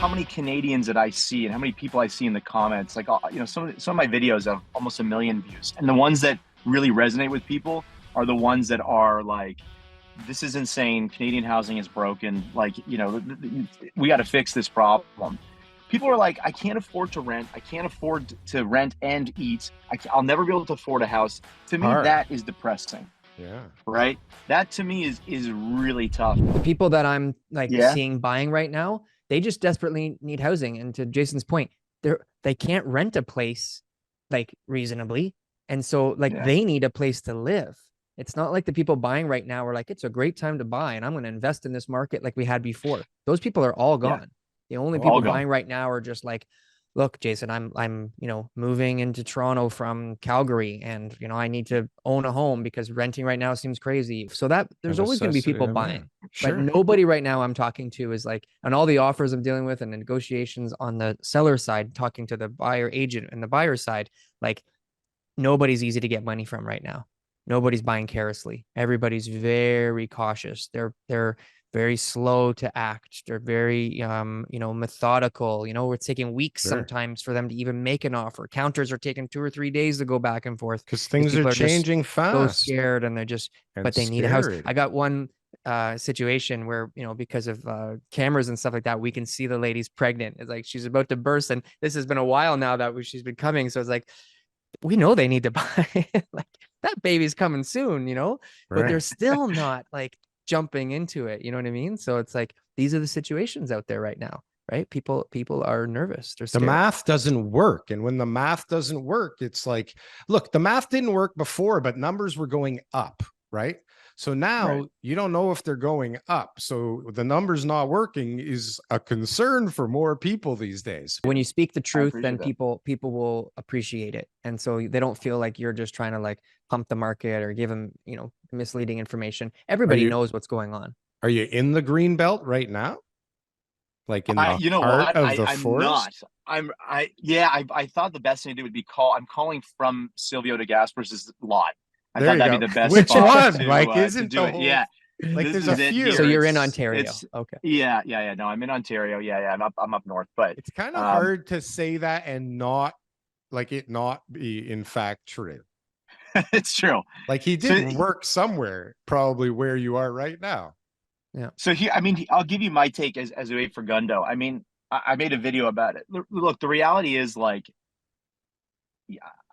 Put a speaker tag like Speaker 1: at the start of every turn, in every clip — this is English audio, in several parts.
Speaker 1: how many Canadians that I see and how many people I see in the comments, like, some of my videos have almost 1 million views. And the ones that really resonate with people are the ones that are like, this is insane. Canadian housing is broken. Like, we got to fix this problem. People are like, I can't afford to rent. I can't afford to rent and eat. I'll never be able to afford a house. To me, that is depressing.
Speaker 2: Yeah.
Speaker 1: Right. That to me is really tough.
Speaker 3: The people that I'm seeing buying right now, they just desperately need housing. And to Jason's point, they can't rent a place like reasonably. And so they need a place to live. It's not like the people buying right now are like, it's a great time to buy and I'm going to invest in this market like we had before. Those people are all gone. The only people buying right now are just like, look, Jason, I'm moving into Toronto from Calgary and, I need to own a home because renting right now seems crazy. So that there's always going to be people buying, but nobody right now I'm talking to is like, on all the offers I'm dealing with and the negotiations on the seller side, talking to the buyer agent and the buyer side, like nobody's easy to get money from right now. Nobody's buying carelessly. Everybody's very cautious. They're very slow to act. They're very, methodical. It's taking weeks sometimes for them to even make an offer. Counters are taking 2 or 3 days to go back and forth
Speaker 2: because things are changing fast.
Speaker 3: So scared, and but they need a house. I got one situation where, because of cameras and stuff like that, we can see the lady's pregnant. It's like she's about to burst, and this has been a while now that she's been coming. So it's like, we know they need to buy. Like that baby's coming soon, but they're still not like jumping into it. You know what I mean? So it's like, these are the situations out there right now, right? People are nervous. They're scared.
Speaker 2: The math doesn't work. And when the math doesn't work, it's like, look, the math didn't work before, but numbers were going up, right? So now you don't know if they're going up. So the numbers not working is a concern for more people these days.
Speaker 3: When you speak the truth, then people will appreciate it. And so they don't feel like you're just trying to like pump the market or give them, misleading information. Everybody knows what's going on.
Speaker 2: Are you in the greenbelt right now? Like in the heart of the forest?
Speaker 1: I'm not. I thought the best thing to do would be I'm calling from Silvio de Gasperis' lot. I thought that'd be the best.
Speaker 2: Which
Speaker 1: spot
Speaker 2: one? Like, isn't
Speaker 1: to do it? Yeah.
Speaker 2: Like there's a few.
Speaker 3: So you're in Ontario. Okay.
Speaker 1: Yeah. No, I'm in Ontario. Yeah. I'm up north, but
Speaker 2: it's kind of hard to say that and not be in fact true.
Speaker 1: It's true.
Speaker 2: Like he did work somewhere, probably where you are right now.
Speaker 3: Yeah.
Speaker 1: So I'll give you my take as we wait for Gundo. I mean, I made a video about it. Look, the reality is like,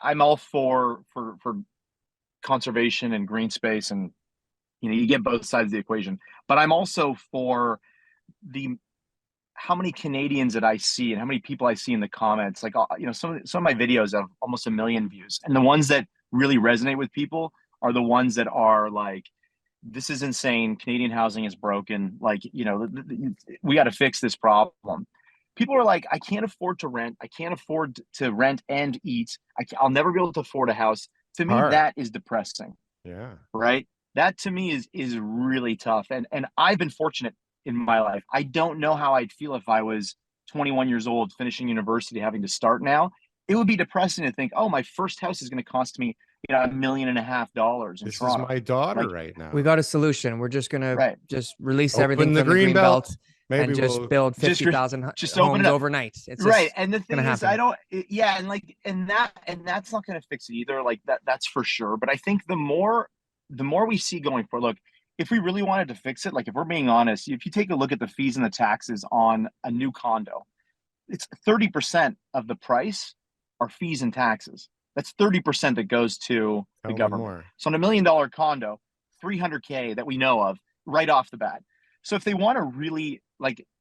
Speaker 1: I'm all for conservation and green space, and you get both sides of the equation. But I'm also for how many Canadians that I see and how many people I see in the comments. Like, some of my videos have almost 1 million views, and the ones that really resonate with people are the ones that are like, this is insane. Canadian housing is broken. Like, we got to fix this problem. People are like, I can't afford to rent. I can't afford to rent and eat. I'll never be able to afford a house. To me, that is depressing.
Speaker 2: Yeah.
Speaker 1: Right. That to me is really tough. And I've been fortunate in my life. I don't know how I'd feel if I was 21 years old, finishing university, having to start now. It would be depressing to think, oh, my first house is going to cost me, $1.5 million in Toronto.
Speaker 2: This is my daughter right now.
Speaker 3: We got a solution. We're just going to just release everything
Speaker 2: the
Speaker 3: from the Greenbelt.
Speaker 2: Maybe
Speaker 3: and just build 50,000 homes overnight. It's
Speaker 1: right. And the thing is,
Speaker 3: happen.
Speaker 1: and that's not going to fix it either. Like that's for sure. But I think the more we see going forward, look, if we really wanted to fix it, like if we're being honest, if you take a look at the fees and the taxes on a new condo, it's 30% of the price are fees and taxes. That's 30% that goes to the government. So on $1 million condo, $300K that we know of right off the bat. So if they want to really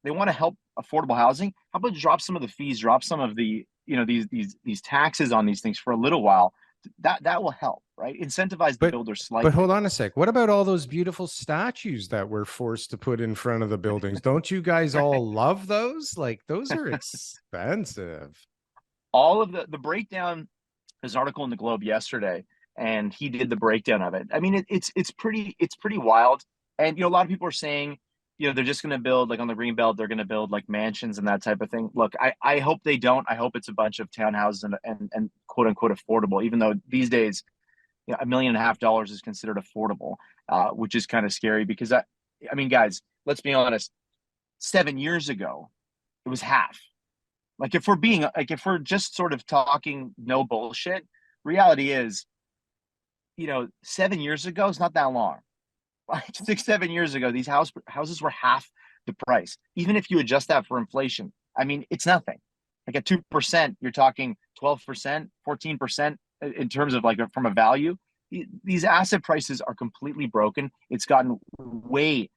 Speaker 1: they want to help affordable housing, how about drop some of the fees, drop some of the, these taxes on these things for a little while. That will help, right? Incentivize the builders slightly.
Speaker 2: But hold on a sec. What about all those beautiful statues that we're forced to put in front of the buildings? Don't you guys all love those? Like those are expensive.
Speaker 1: All of the breakdown, there's an article in the Globe yesterday, and he did the breakdown of it. I mean, it's pretty wild. And a lot of people are saying, they're just going to build, like on the Greenbelt, they're going to build like mansions and that type of thing. Look, I hope they don't. I hope it's a bunch of townhouses and quote unquote affordable, even though these days, $1.5 million is considered affordable, which is kind of scary because guys, let's be honest. 7 years ago, it was half. Like if we're just sort of talking no bullshit, reality is, 7 years ago, it's not that long. Like 6, 7 years ago, these houses were half the price. Even if you adjust that for inflation, I mean, it's nothing. Like at 2%, you're talking 12%, 14% in terms of like from a value. These asset prices are completely broken. It's gotten way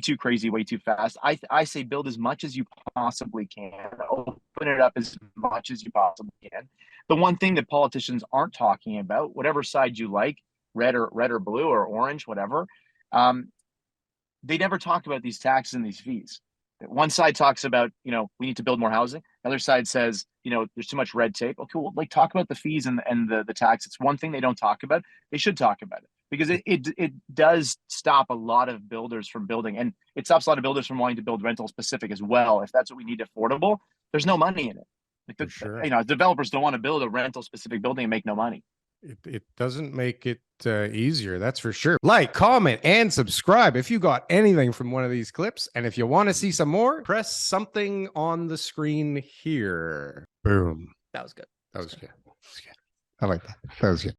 Speaker 1: too crazy, way too fast. I say build as much as you possibly can. Open it up as much as you possibly can. The one thing that politicians aren't talking about, whatever side you like, red or blue or orange, whatever, they never talk about these taxes and these fees. One side talks about, we need to build more housing. The other side says, there's too much red tape. Okay, well, like talk about the fees and the tax. It's one thing they don't talk about. They should talk about it because it does stop a lot of builders from building, and it stops a lot of builders from wanting to build rental specific as well. If that's what we need affordable, there's no money in it. Like
Speaker 2: sure.
Speaker 1: Developers don't want to build a rental specific building and make no money.
Speaker 2: It doesn't make it easier, that's for sure. Like, comment, and subscribe if you got anything from one of these clips. And if you want to see some more, press something on the screen here. Boom.
Speaker 3: That was good.
Speaker 2: That was good. I like that. That was good.